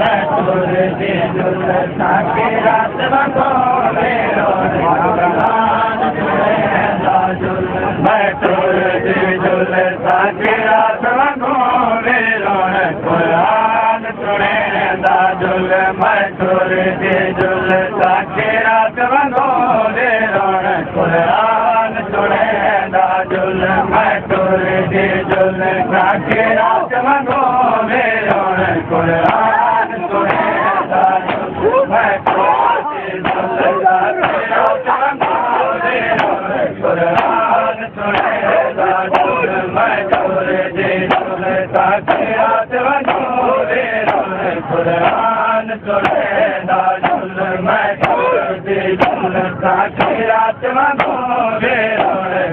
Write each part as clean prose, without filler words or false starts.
मैं तुझे जुल साके रात बंगोले कुरान सुनेंदा जुल मैं तुझे जुल साके रात बंगोले कुरान सुनेंदा जुल मैं तुझे जुल साके रात बंगोले कुरान सुनेंदा जुल मैं तुझे जुल साके रात बंगोले कुरान सुनेंदा जुल मैं तुझे जुल साके रात बंगोले कुरान सुनेंदा जुल मैं तुझे जुल साके रात बंगोले कुरान सुनेंदा जुल मैं तुझे जुल साके रात बंगोले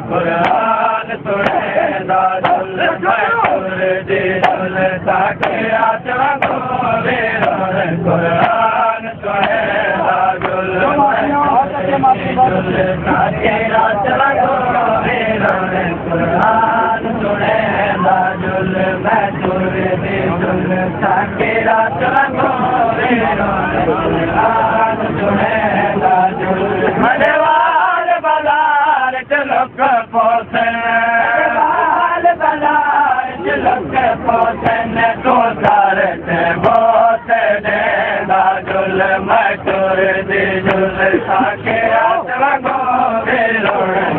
कुरान सुनेंदा जुल मैं तुझे जुल साके रात बंगोले कुरान सुनेंदा जुल जुल साके रात बंगोले कुरान सुनेंदा जुल मैं तुझे जुल साके रात बंगोले कुरान सुनेंदा जुल मडवाल बाजार चलक पोसन बाजार चलक पोसन तो सारते बहुत देंदा जुल मैं तुझे जुल साके रात बंगोले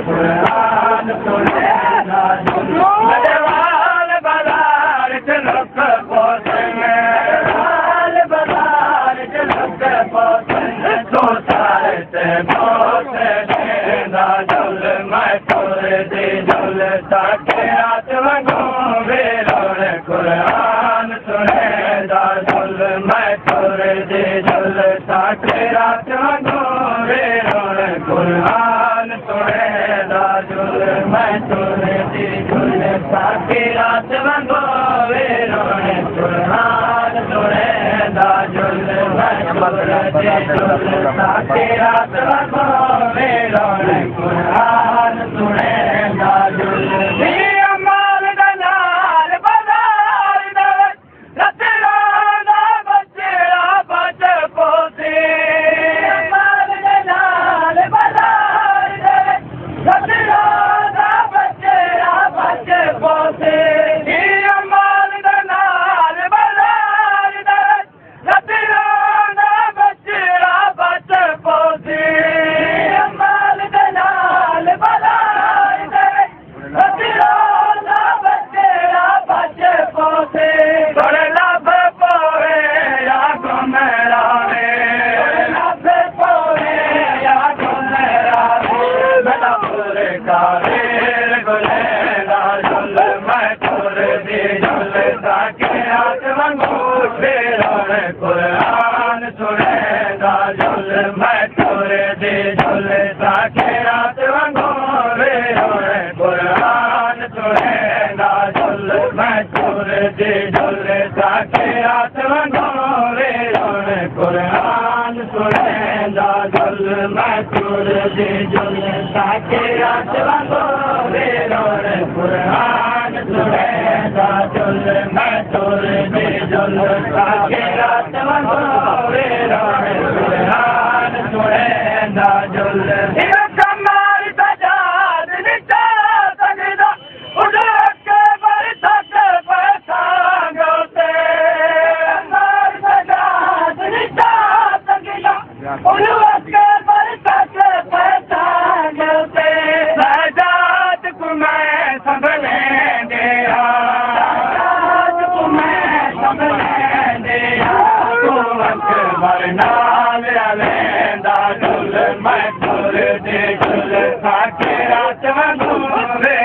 कुरान सुनेंदा जुल मडवाल बाजार चलक पोसन बाजार चलक पोसन तो सारते बहुत देंदा जुल मैं तुझे जुल साके रात बंगोले कुरान सुनेंदा जुल मैं तुझे जुल साके रात बंगोले कुरान सुनेंदा जुल मैं तुझे जुल साके रात बंगोले कुरान सुनेंदा जुल मैं तुझे जुल साके रात बंगोले कुरान सुनेंदा जुल अमाल दलाल बाजार दवत रतराना बचड़ा बच पोसे अमाल दलाल बाजार दवत रतराना बचड़ा बच पोसे अमाल दलाल बाजार दवत रतराना बचड़ा बच पोसे अमाल दलाल बाजार दवत रतराना बचड़ा बच पोसे थोड़े लाभ पोए या गुमरावे लाभ पोए या गुमरावे बेटा पूरे कावेर गुलेंदा जुल मैं तुझे जुल साके रात बंगोले कुरान सुनेंदा जुल मैं तुझे जुल साके रात बंगोले कुरान सुनेंदा जुल मैं तुझे जुल साके रात बंगोले कुरान सुनेंदा जुल मैं तुझे जुल साके रात बंगोले कुरान सुनेंदा जुल मैं तुझे जुल साके रात बंगोले कुरान सुनेंदा जुल कमाल सजाद निता सजदा उधर के बर तक पैसांगोते कमाल सजाद निता सजदा उधर के बर तक पैसांगोते सजाद को मैं संभले दिया सजाद को मैं संभले दिया तू अकबर नाल अलेंदा जुल मैं तुझे जुल साके रात बंगोले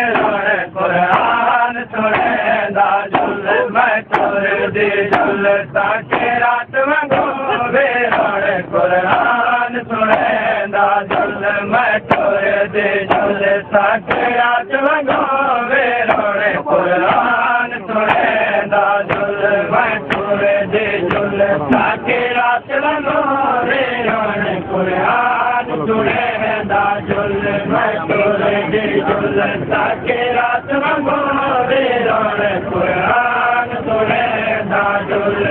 कुरान सुनेंदा जुल मैं तुझे जुल साके रात बंगोले कुरान सुनेंदा जुल मैं तुझे जुल साके रात बंगोले कुरान सुनेंदा जुल मैं तुझे जुल साके रात बंगोले कुरान सुनेंदा जुल मैं तुझे जुल साके रात बंगोले कुरान सुनेंदा जुल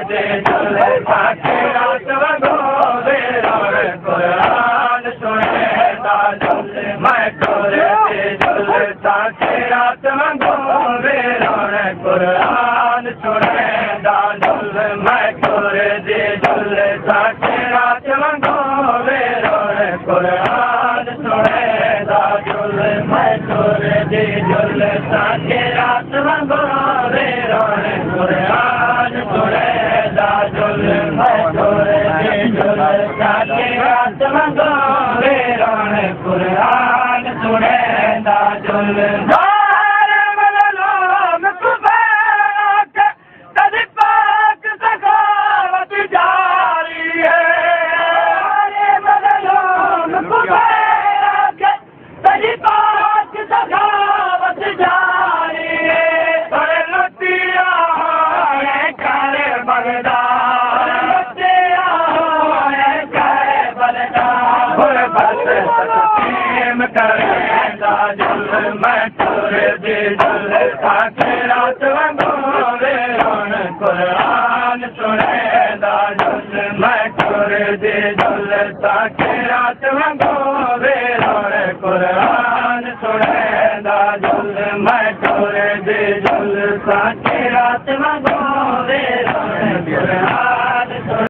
दे जुल साके रात वंगो वेरोण कुरान सुनेंदा जुल मैं तोरे दे जुल साके रात वंगो वेरोण कुरान सुनेंदा जुल मैं तोरे दे जुल साके रात वंगो वेरोण कुरान सुनेंदा जुल मैं तोरे दे जुल साके रात वंगो वेरोण कुरान सुनेंदा जुल मैं तोरे दे जुल साके रात वंगो वेरोण कुरान सुनेंदा जुल मैं तोरे दे जुल साके रात वंगो वेरोण कुरान सुनेंदा जुल मैं तोरे दे जुल साके रात वंगो वेरोण कुरान सुनेंदा जुल मैं